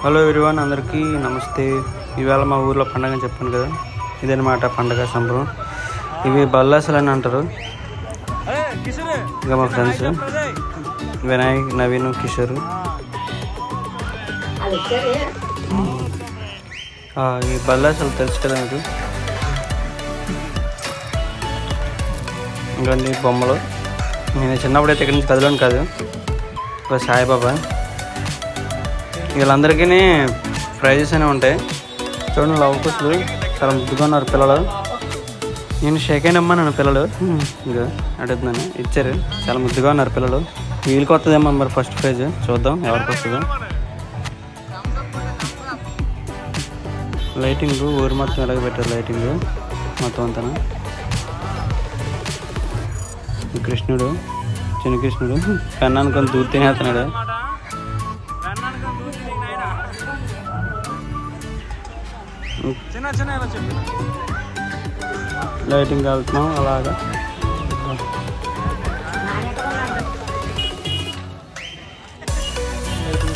Hello everyone, అందరికీ నమస్తే. ఇవాళ మా ఊర్లో పండగ అని చెప్పాను కదా, ఇదనమాట పండగ సంబరం. ఇవి బల్లాసలు అని అంటారు. ఇంకా మా ఫ్రెండ్స్ వినాయక్, నవీన్, కిషోర్. ఈ బల్లాసలు తెలుసు కదా మీకు. ఇంకండి బొమ్మలు. నేను చిన్నప్పుడైతే ఇక్కడి నుంచి కదలను కాదు. ఒక సాయిబాబా. వీళ్ళందరికీ ప్రైజెస్ అనేవి ఉంటాయి. చూడండి, లవ్ కుస్లు చాలా ముద్దుగా ఉన్నారు పిల్లలు. నేను షేక్ అయినమ్మా నన్ను పిల్లలు ఇంకా అడుగుతున్నాను, ఇచ్చారు. చాలా ముద్దుగా ఉన్నారు పిల్లలు. వీళ్ళకి వస్తుందేమో మరి ఫస్ట్ ప్రైజ్. చూద్దాం ఎవరికి వస్తుందో. లైటింగ్ ఊరు మొత్తం ఎలాగ పెట్టారు. లైటింగ్ మొత్తం అంతా. కృష్ణుడు, చిన్న కృష్ణుడు పెన్ను అనుకొని దూర్ తినేస్తున్నాడు. లైటింగ్ వెళ్తున్నాం అలాగా. లైటింగ్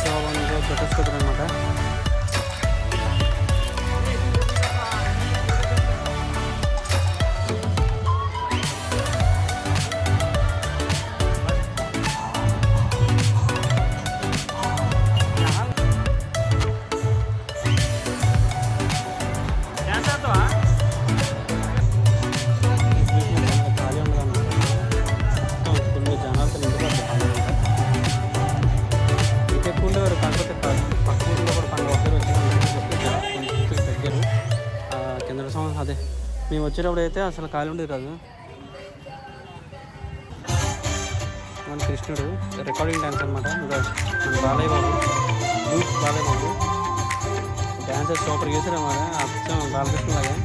పెట్టేసుకుంటారు అనమాట. అదే మేము వచ్చేటప్పుడు అయితే అసలు ఖాళీ ఉండేది కాదు. మన కృష్ణుడు రికార్డింగ్ డ్యాన్స్ అనమాట. ఇంకా మన బాలయ్య బాబు, బాలయ్య బాబు డ్యాన్స్ సూపర్ చేశారు అన్నమాట. అచ్చం బాలకృష్ణ లాగా.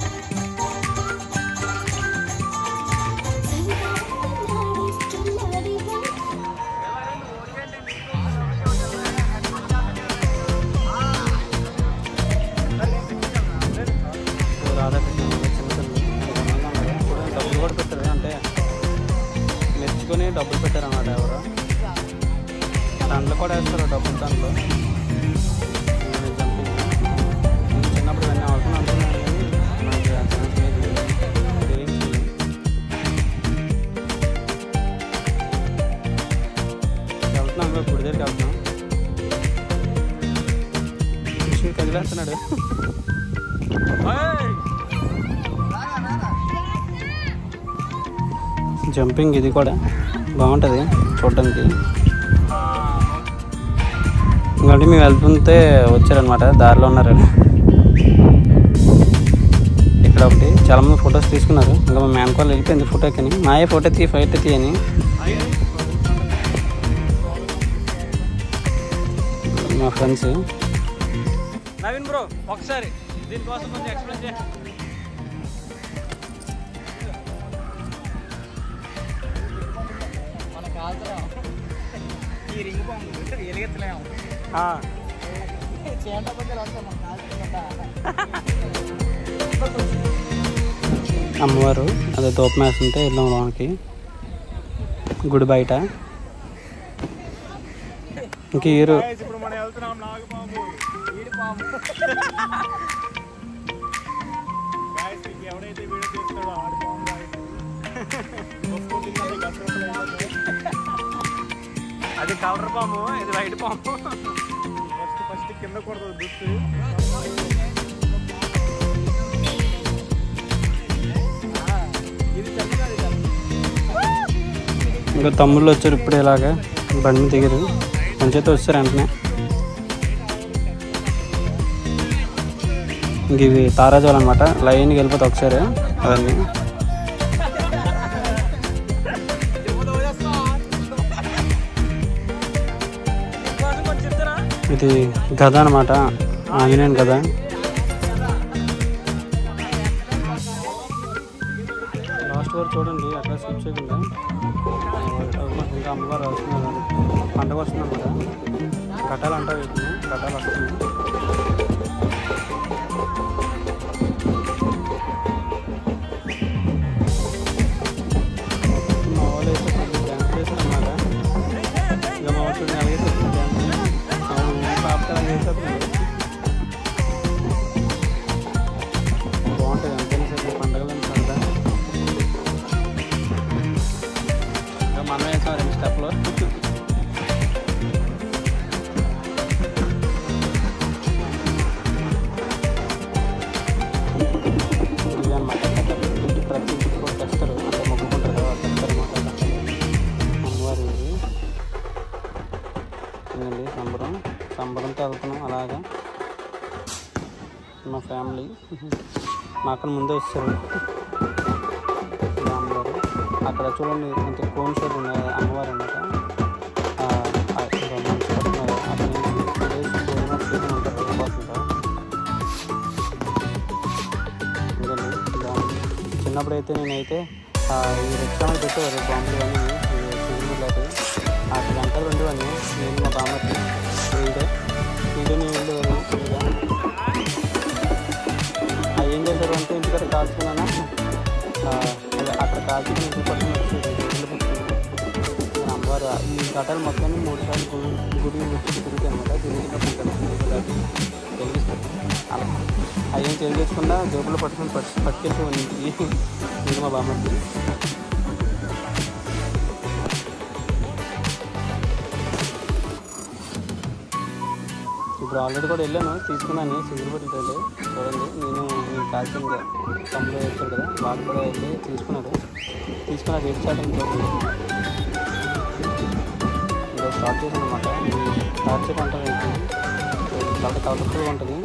డబ్బులు పెట్టారు అన్నమాట. ఎవరు దాంట్లో కూడా వేస్తారు డబ్బులు. దాంట్లో చిన్నప్పుడు ఇవన్నీ అవసరం అనుకున్నాను, కానీ నాకు వెళ్తున్నాం. గుడి దగ్గరికి వెళ్తున్నాం. కృష్ణుడు కదిలేస్తున్నాడు. జంపింగ్ ఇది కూడా బాగుంటుంది చూడడానికి. ఇంకంటే మేము వెళ్తుంటే వచ్చారనమాట, దారిలో ఉన్నారు. ఇక్కడ ఒకటి చాలామంది ఫొటోస్ తీసుకున్నారు. ఇంకా మా మేనకోళ్ళు వెళ్ళిపోయింది ఫోటోకి. మాయే ఫోటో తీ అని. మా ఫ్రెండ్స్. నవీన్ బ్రో, ఒకసారి దీనికోసం కొంచెం ఎక్స్ప్లెయిన్ చేయండి. అమ్మవారు అదే తోపు మేస్తుంటే వెళ్ళాం లోనికి. గుడి బయట ఇంక ఈరు అది కలర్ పాము, ఇది వైట్ పాము. ఫస్ట్ కింద కొడుతుంది దుస్తు. ఇంకా తమ్ముళ్ళు వచ్చారు ఇప్పుడు. ఇలాగా బండి మీద దిగారు. పంచాయతీ వచ్చారు వెంటనే. ఇంక ఇవి తారాజాలు అనమాట. లైన్కి వెళ్ళిపోతే ఒకసారి అవన్నీ. ఇది గద అనమాట, ఆంజనేయుని గద. లాస్ట్ వరకు చూడండి, అక్కడ స్కిప్ చేయకుండా. ఇంకా అమ్మవారు వస్తున్నారు. పండుగ వస్తుంది అనమాట. ఘటాలు అంటారు వీటిని. ఘటాలు వస్తున్నాయి. మా వాళ్ళు అయితే డ్యాన్స్ చేశారు అన్నమాట. ఇక మా వాళ్ళు డ్యాన్స్ పాప చేస్తారు. బలంతో వెళ్తున్నాం అలాగా. మా ఫ్యామిలీ మా అక్కడ ముందే వచ్చారు అమ్మవారు. అక్కడ చూడండి అంటే కోన్ షేప్ ఉన్న అమ్మవారు అన్నమాట. అక్కడ నుంచి ఉంటారు చిన్నప్పుడైతే నేనైతే ఈ రెస్టారెంట్ పెట్టేవారు బాంబులు అని సిగ్గులకి అక్కడ గంటలు ఉండేవాడిని. నేను మా బామ్మకి వీడియోని వెళ్ళేవారు. ఏం చేశారు అంటే ఇంటికడ కాల్చుకున్నాను అక్కడ కాల్చుకుని ఇంటికి పట్టుకుని వచ్చేది అమ్మవారు. ఈ ఘటాలు మొత్తం 3 సార్లు గుడి వచ్చి తిరుగుతాయి అనమాట. తిరుగుతున్నప్పుడు వెలిగిస్తారు. అలా అవి ఏం తెలియకుండా జేబులో పట్టుకెళ్ళి ఇది మా బామ్మకి. ఇప్పుడు ఆల్రెడీ కూడా వెళ్ళాను తీసుకున్నాను సిగ్గుపట్టి చూడండి. నేను కాల్చిన తమ్ముడు వచ్చాడు కదా వాళ్ళు కూడా వెళ్ళి తీసుకున్నాడు. తీసుకున్నాక ఎయిట్ స్టార్టింగ్ చూడండి ఇలా స్టార్ట్ చేసాను అనమాట. స్టార్ట్ చేయడం ఉంటుంది చాలా కలర్ఫుల్గా ఉంటుంది.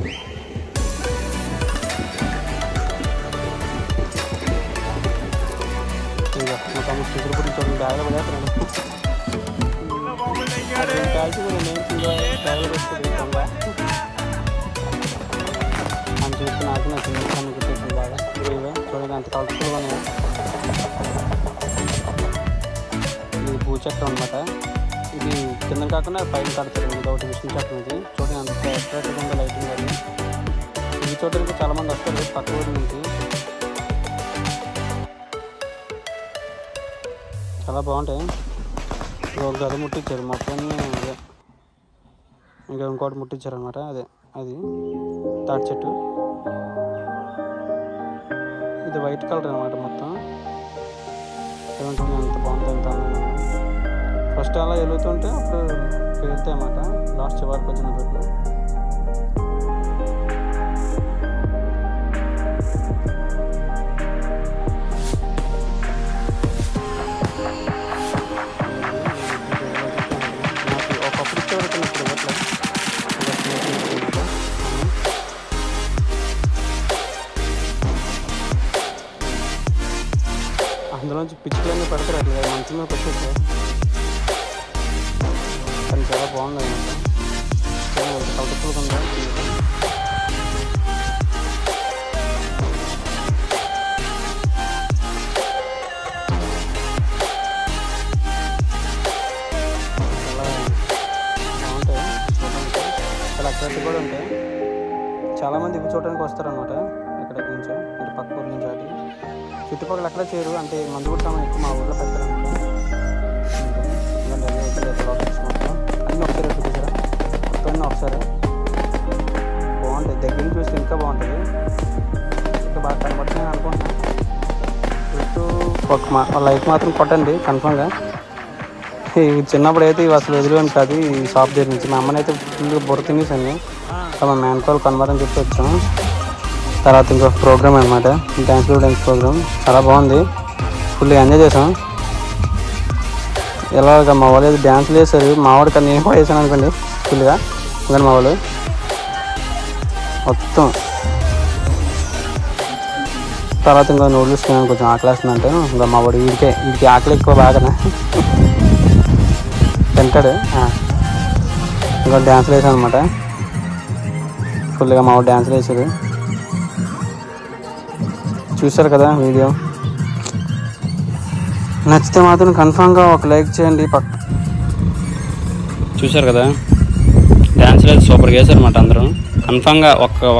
ఇంకా మా తమ్ముడు సిగ్గుపట్టి చూడండి బ్యాగ్లో పడేస్తున్నాడు. కాల్చి కూడా నేను బ్యాగ్లో పెట్టుకుంటుంది కొంగా అని చూస్తే నాకు నా చిన్న గుర్తొచ్చింది బాగా. చూడండి అంత కలర్ఫుల్గా ఉన్నాయి. ఇది భూచక్రం అనమాట. ఇది కింద కాకుండా పైన కడతారు. ఇది ఒకటి విష్ణు చక్రం. ఇది చూడండి అంత అట్రాక్టివ్గా ఉండే లైటింగ్ అది. ఈ చూడడానికి చాలామంది వస్తారు పక్క ఊరి నుంచి. చాలా బాగుంటాయి. ఒక గది ముట్టించారు మొత్తం. అదే ఇంకా ఇంకోటి ముట్టించారు అనమాట. అదే అది తాటి చెట్టు. ఇది వైట్ కలర్ అనమాట మొత్తం. ఏమంటుంది అంత బాగుంటుంది ఎంత అందంగా. ఫస్ట్ అలా వెలుగుతుంటే అప్పుడు పెరుగుతాయి అన్నమాట. లాస్ట్ చివరికి వచ్చిన చోట్ల అందులోంచి పిచ్చులన్నీ పడతారు అట్లా మంచి మీద వచ్చేసాయి. కానీ చాలా బాగుంది అనమాట. కలర్ఫుల్గా ఉందా. చాలా బాగుంటాయి చూడడానికి. చాలా అట్రాక్టివ్ కూడా ఉంటాయి. చాలామంది ఇవి చూడడానికి వస్తారనమాట. ఎక్కడెక్కడి నుంచో అంటే పక్క ఊరి నుంచి అటు చుట్టుపక్కల ఎక్కడ చేయరు. అంటే మందు కూడా సామాన్ ఎక్కువ మా ఊళ్ళో పెడతారనమాట. మొత్తం అన్నీ ఒకసారి చూసారా మొత్తం ఒకసారి బాగుంటుంది. దగ్గర నుంచి చూస్తే ఇంకా బాగుంటుంది. ఇంకా బాగా కనబడుతుంది అనుకుంటున్నాను. చుట్టూ ఒక లైట్ మాత్రం కొట్టండి కన్ఫామ్గా. చిన్నప్పుడు అయితే ఇవి అసలు వదిలేని కాదు. ఈ షాప్ దగ్గర నుంచి మా అమ్మనైతే ఫుల్గా బుర్ర తినేసాను. మా మేనకోళ్ళు కనబడని చెప్పి వచ్చాము. తర్వాత ఇంకొక ప్రోగ్రామ్ అనమాట డ్యాన్స్ ప్రోగ్రామ్. చాలా బాగుంది. ఫుల్గా ఎంజాయ్ చేసాం. ఎలాగ మా వాళ్ళు డ్యాన్స్లు వేసారు. మా వాడు కానీ నేను కూడా వేసాను అనుకోండి ఫుల్గా. ఇంకా మా వాళ్ళు మొత్తం. తర్వాత ఇంకా నూడిల్స్ తిన్నాను. కొంచెం ఆకలేస్తుందంటే ఇంకా మా వాడు వీడికి ఆకలి ఎక్కువ బాగానే తింటాడు. ఇంకా డ్యాన్స్లు వేసాను అనమాట. ఫుల్గా మా వాడు డ్యాన్స్లు వేసారు. చూశారు కదా వీడియో. నచ్చితే మాత్రం కన్ఫామ్గా ఒక లైక్ చేయండి. చూశారు కదా డ్యాన్స్ లేదు సూపర్గా వేసారు అనమాట. అందరూ కన్ఫామ్గా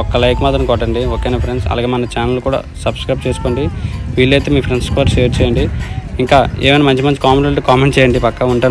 ఒక్క లైక్ మాత్రం కొట్టండి. ఓకేనా ఫ్రెండ్స్. అలాగే మన ఛానల్ కూడా సబ్స్క్రైబ్ చేసుకోండి. వీలైతే మీ ఫ్రెండ్స్ కూడా షేర్ చేయండి. ఇంకా ఏమైనా మంచి కామెంట్ ఉంటే కామెంట్ చేయండి. పక్కా ఉంటాను.